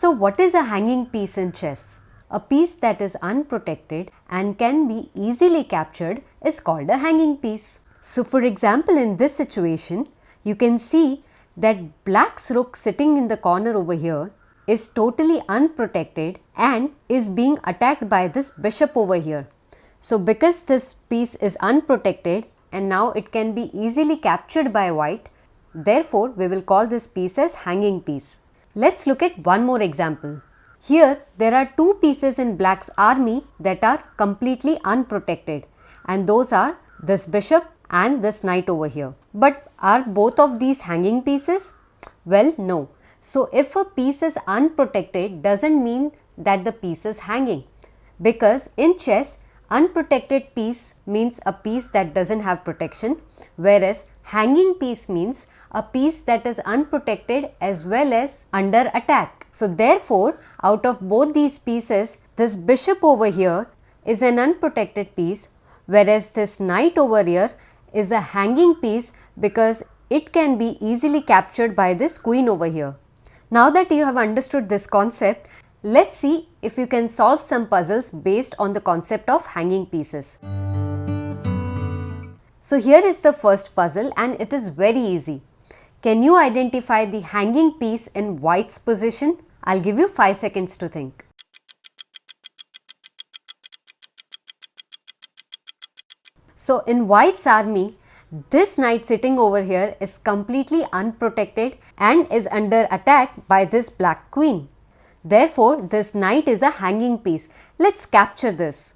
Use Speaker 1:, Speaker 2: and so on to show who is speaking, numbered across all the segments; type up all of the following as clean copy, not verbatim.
Speaker 1: So what is a hanging piece in chess? A piece that is unprotected and can be easily captured is called a hanging piece. So for example, in this situation, you can see that black's rook sitting in the corner over here is totally unprotected and is being attacked by this bishop over here. So because this piece is unprotected and now it can be easily captured by white, therefore we will call this piece as hanging piece. Let's look at one more example. Here there are two pieces in black's army that are completely unprotected, and those are this bishop and this knight over here. But are both of these hanging pieces? Well, no. So if a piece is unprotected doesn't mean that the piece is hanging, because in chess unprotected piece means a piece that doesn't have protection, whereas hanging piece means a piece that is unprotected as well as under attack. So therefore, out of both these pieces, this bishop over here is an unprotected piece, whereas this knight over here is a hanging piece because it can be easily captured by this queen over here. Now that you have understood this concept, let's see if you can solve some puzzles based on the concept of hanging pieces. So here is the first puzzle and it is very easy. Can you identify the hanging piece in white's position? I'll give you 5 seconds to think. So in white's army, this knight sitting over here is completely unprotected and is under attack by this black queen. Therefore, this knight is a hanging piece. Let's capture this.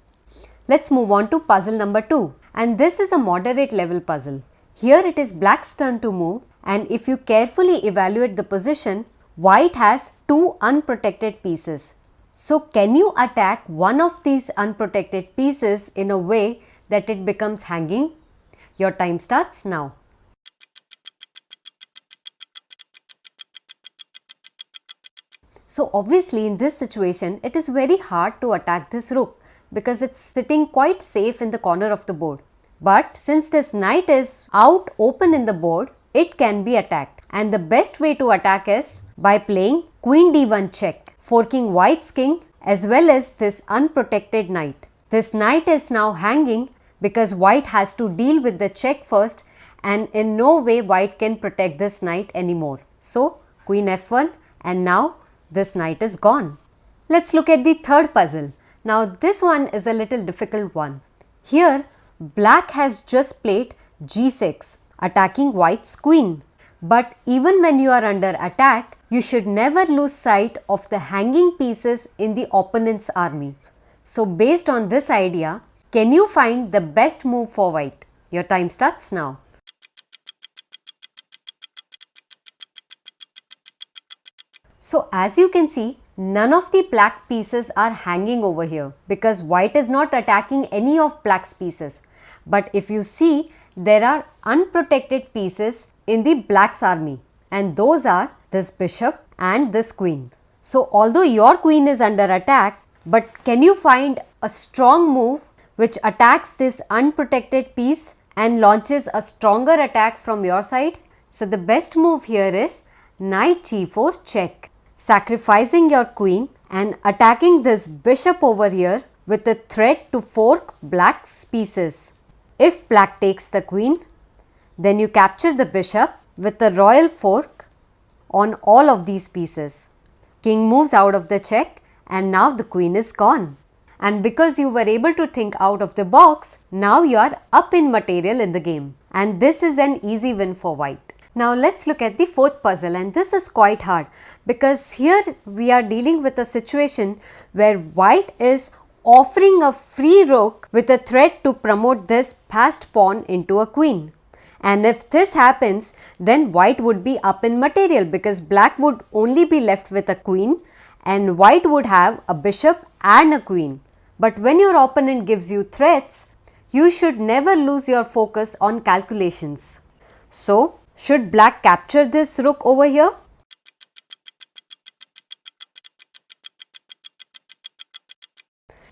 Speaker 1: Let's move on to puzzle number 2. And this is a moderate level puzzle. Here it is black's turn to move, and if you carefully evaluate the position, white has two unprotected pieces. So can you attack one of these unprotected pieces in a way that it becomes hanging? Your time starts now. So obviously in this situation, it is very hard to attack this rook because it's sitting quite safe in the corner of the board. But since this knight is out open in the board, it can be attacked. And the best way to attack is by playing queen d1 check, forking white's king as well as this unprotected knight. This knight is now hanging because white has to deal with the check first, and in no way white can protect this knight anymore. So queen f1, and now this knight is gone. Let's look at the third puzzle. Now this one is a little difficult one. Here black has just played g6, attacking white's queen. But even when you are under attack, you should never lose sight of the hanging pieces in the opponent's army. So based on this idea, can you find the best move for white? Your time starts now. So as you can see, none of the black pieces are hanging over here because white is not attacking any of black's pieces. But if you see, there are unprotected pieces in the black's army, and those are this bishop and this queen. So although your queen is under attack, but can you find a strong move which attacks this unprotected piece and launches a stronger attack from your side? So the best move here is knight g4 check, sacrificing your queen and attacking this bishop over here with a threat to fork black's pieces. If black takes the queen, then you capture the bishop with a royal fork on all of these pieces. King moves out of the check and now the queen is gone. And because you were able to think out of the box, now you are up in material in the game. And this is an easy win for white. Now let's look at the fourth puzzle, and this is quite hard because here we are dealing with a situation where white is offering a free rook with a threat to promote this passed pawn into a queen. And if this happens, then white would be up in material because black would only be left with a queen and white would have a bishop and a queen. But when your opponent gives you threats, you should never lose your focus on calculations. So, should black capture this rook over here?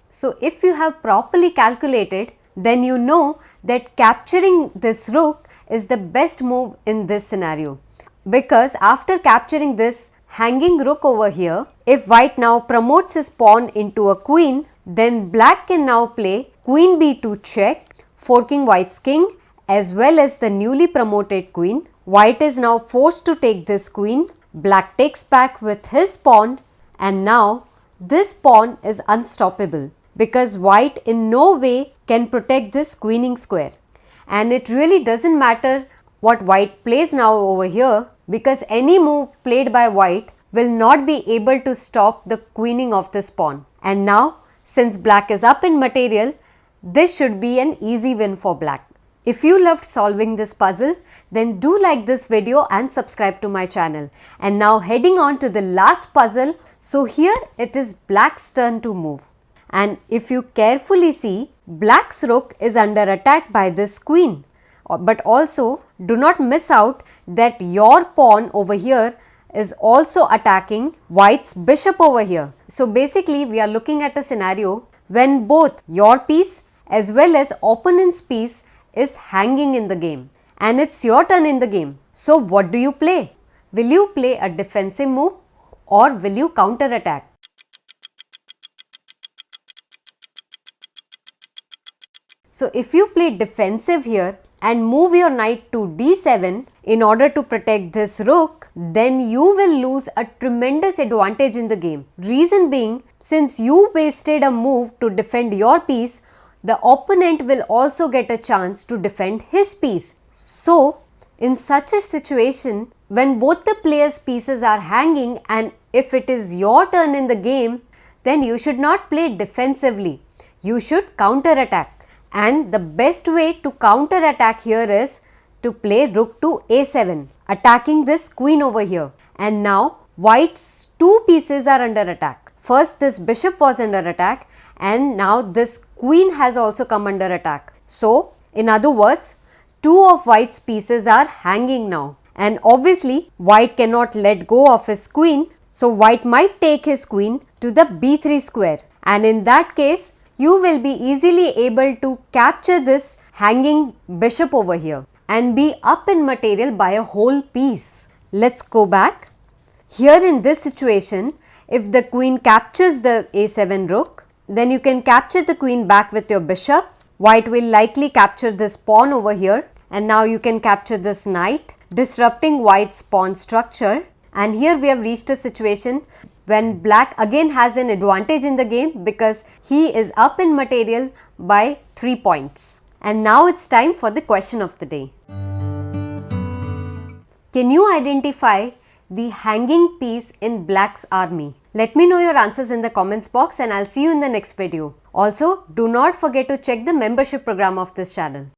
Speaker 1: So, if you have properly calculated, then you know that capturing this rook is the best move in this scenario. Because after capturing this, hanging rook over here. If white now promotes his pawn into a queen, then black can now play queen b2 check, forking white's king as well as the newly promoted queen. White is now forced to take this queen. Black takes back with his pawn, and now this pawn is unstoppable because white in no way can protect this queening square. And it really doesn't matter what white plays now over here, because any move played by white will not be able to stop the queening of this pawn. And now, since black is up in material, this should be an easy win for black. If you loved solving this puzzle, then do like this video and subscribe to my channel. And now heading on to the last puzzle. So here it is black's turn to move. And if you carefully see, black's rook is under attack by this queen. But also do not miss out that your pawn over here is also attacking white's bishop over here. So basically we are looking at a scenario when both your piece as well as opponent's piece is hanging in the game, and it's your turn in the game. So what do you play? Will you play a defensive move or will you counter attack? So if you play defensive here and move your knight to d7 in order to protect this rook, then you will lose a tremendous advantage in the game. Reason being, since you wasted a move to defend your piece, the opponent will also get a chance to defend his piece. So, in such a situation, when both the players' pieces are hanging and if it is your turn in the game, then you should not play defensively. You should counter attack. And the best way to counter attack here is to play rook to a7, attacking this queen over here. And now white's two pieces are under attack. First this bishop was under attack, and now this queen has also come under attack. So in other words, two of white's pieces are hanging now. And obviously white cannot let go of his queen. So white might take his queen to the b3 square. And in that case, you will be easily able to capture this hanging bishop over here and be up in material by a whole piece. Let's go back. Here in this situation, if the queen captures the a7 rook, then you can capture the queen back with your bishop. White will likely capture this pawn over here, and now you can capture this knight, disrupting white's pawn structure. And here we have reached a situation when black again has an advantage in the game because he is up in material by 3 points. And now it's time for the question of the day. Can you identify the hanging piece in black's army? Let me know your answers in the comments box, and I'll see you in the next video. Also, do not forget to check the membership program of this channel.